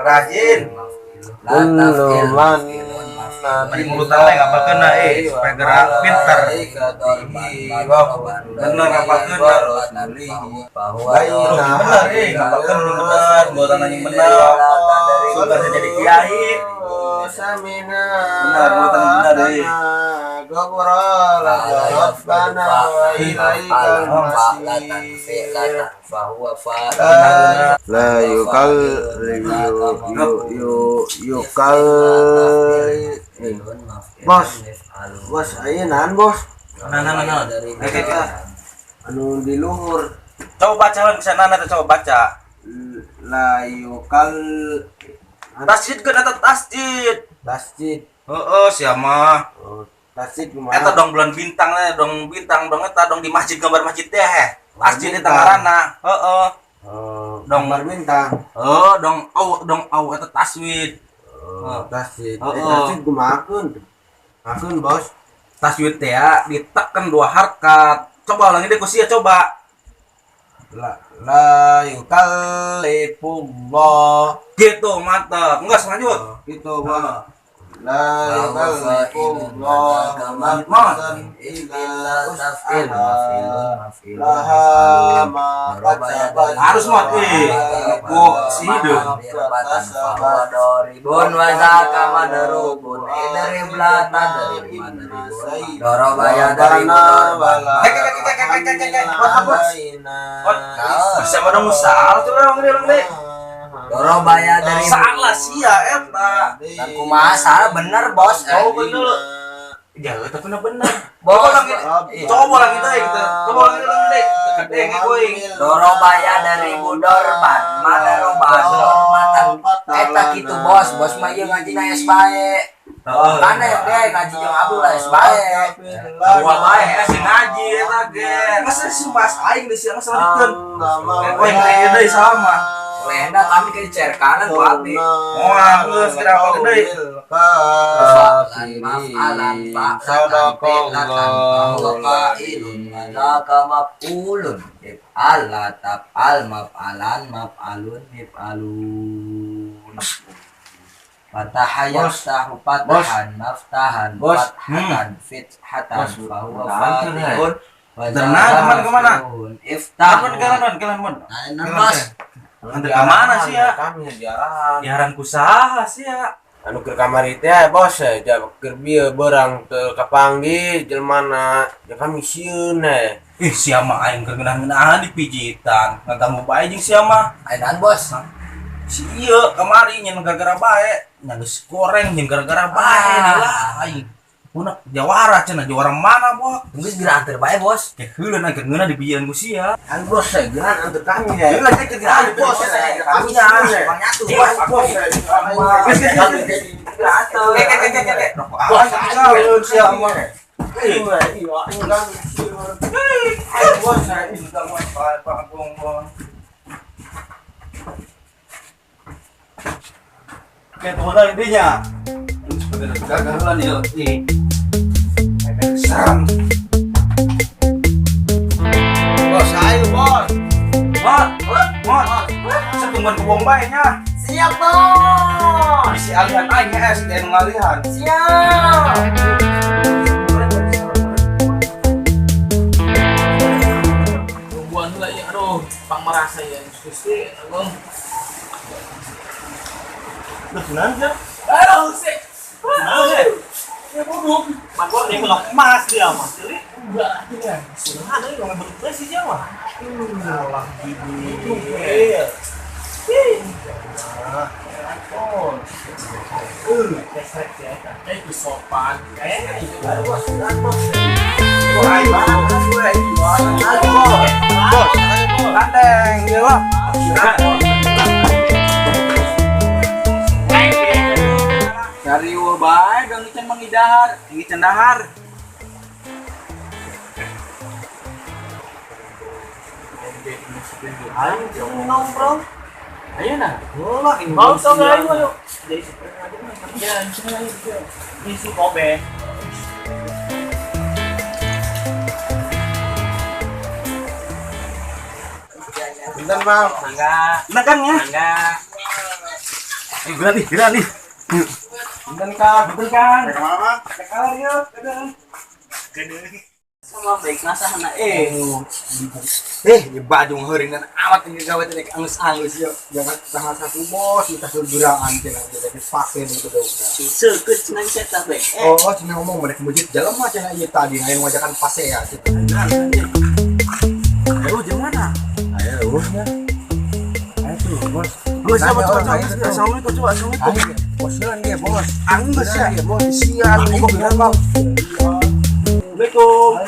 rajin. Di mulut ale ngapa kena supaya gerak pintar. Bener ngapa kena. Bener ngapa kena bener, buatan anjing bener. Sudah jadi kiai. Bener buatan bener la yukal bos ayeuna bos anu di luhur coba baca bisa nana coba baca la yukal tasjid ke data tasjid siapa tasjid eta dong bulan bintang dong eta dong di masjid gambar masjid teh tasjid di tangarana dong gambar bintang dong eta taswid tasjid tasjid kumakeun bos taswid teh ditekan 2 harkat coba ulangi deh kusia coba la yukallifullah gitu mantap enggak lanjut gitu bos la yukallifullah nafsan illa wus'aha harus mati kok sidung doribun wa zakama darubun dari belatan dari dorobaya dari bisa pada musal coba orang deh dorobaya dari salah sia eta dan kumaha salah bener bos bener ya eta bener bos coba lagi deh gitu coba lagi deh kadeng euy dorobaya dari budorban madaroban dormatan eta kitu bos mah ieu ngajina es bae kana ya ge ngaji jeung Abdul es bae gua bae sih ngaji eta ge masa si Mas aing geus siang saladikeun poe deui sama lenda kami ke cerkanan ku abdi moal geus kira apa deui mafalan fa'ilun malaka maf'ulun if'al la taf'al maf'alan maf'alun if'alun fatahaya yaftahu fatahan maftahan fathatan fithatan fa huwa fatihun kemana iftah kalian Nanti kemana sih ya? Kami diarahan. Diarahan kusaha sih ya? Anu keur kamar teh bos, keur bieu beurang teu kapanggi jelmana, kami sieun sia mah aing keur ngeunah-ngeunah dipijitan. Ngaganggu bae jeung sia mah. Ayeuna bos. Si ieu kamari nyen gara-gara bae, nya geus goreng nyen gara-gara bae lah aing. Punak jawara cenah jawara mana bos? Geus geura anteur bae bos. Teh heuleun aing keur ngeunah di pijitan ku sia. An bos geran anteur kami ya. Heuleun aing keur geran bos. Kami nya Bang Nyatu bos. Kayak modal intinya. Gagalan ya, nih. Serem. Bos, ayo bos. Setungguan kebong baiknya. Siap bos. Bisi alihan aing es dan ngalihan. Siap. Tungguan lah ya, aduh, pang merasa ya, susi, abang. Udah kenapa? Aduh, sih. Ya bodoh. Makor dia ngelok emas dia mas. Jadi Enggak, tidak. sudah ada yang bentuknya sih Jawa. Allah bibi. Kesek ya, itu sopan. Bos. Gandeng, ya lah. Cari bae dong ican mangidahar. Ini cendahar. Ayo, nongkrong. Ayo nah. Ini Mau tau gak ayo? Jadi isi kobe. Dan bang. Makan ya. Gerak nih. Dan kak. Sama baik nasa anak Di Badung hari nan amat ini gawe teh angus-angus yo. Jangan tanggal 1 bos kita surguraan cenah jadi pakai itu dong. seukeut cenah eta baik. Oh, cenah ngomong mereka mujid jalan mah cenah ieu tadi yang wajakan pase ya. Ayo gimana? Ayo bosnya. Ayo tuh bos. Bos coba. Assalamualaikum. Ayo bosnya dia bos. Angus ya. Bos sian bos bang. Assalamualaikum.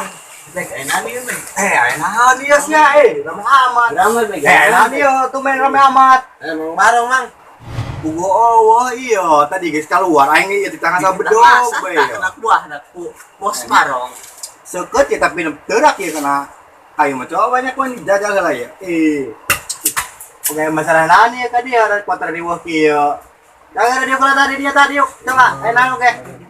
Baik enak nih baik. Enak dia sia rame amat. Ramai baik. Enak dia tuh main rame amat. Emang bareng mang. Bugo oh iya tadi guys keluar aing ieu di tangga sabedog bae. Anak buah anak bos marong. Seukeut ya tapi teurak ya kana. Ayo mah coba banyak pun dijajal lah ya. Oke masalah nani ya tadi ada kuatar di wah kieu. Jangan dia pula tadi dia tadi yuk. Coba enak oke.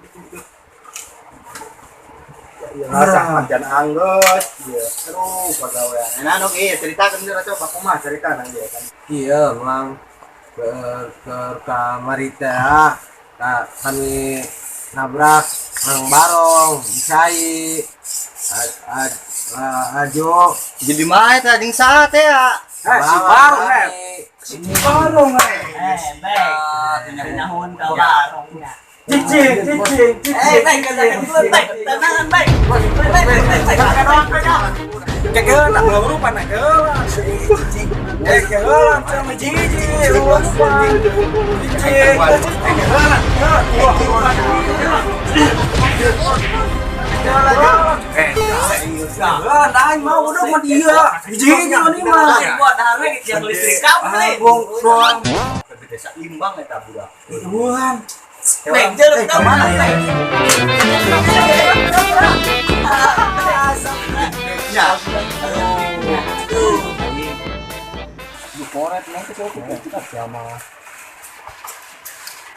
Masak macan anggus, ya terus pegawaian. Enak oke ceritakan dia coba kumaha cerita nang dia kan. Iya mang. Ke kamari teh kami nabrak mang barong bisai ajo Jadi mah eta jeung saha teh ya? Si barong Si barong Baik. Tinahun kau barong. Cicing. Baik katakan dulu baik. Tenangan baik. Baik. Kegelan nak rupa nak gelan. Kegelan sama jiji. Rupa. Kegelan aing mau udah mah dia. Jiji ini mah. Buat harga yang listrik kamu. Doang. Desa imbang eta budak. Tuhan. Baik, jalan kemana baik? Ya. Koret nanti coba kita sama.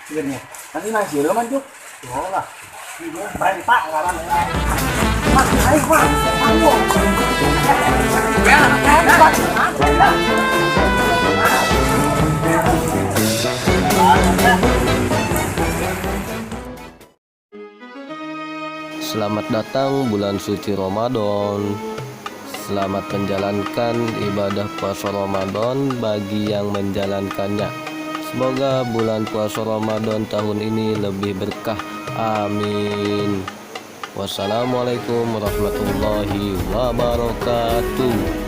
Sebenarnya. Nanti nasi lo manjuk. Oh lah. Berani pak ngaran. Mas, ayo pak. Selamat datang bulan suci Ramadan. Selamat menjalankan ibadah puasa Ramadan bagi yang menjalankannya. Semoga bulan puasa Ramadan tahun ini lebih berkah. Amin. Wassalamualaikum warahmatullahi wabarakatuh.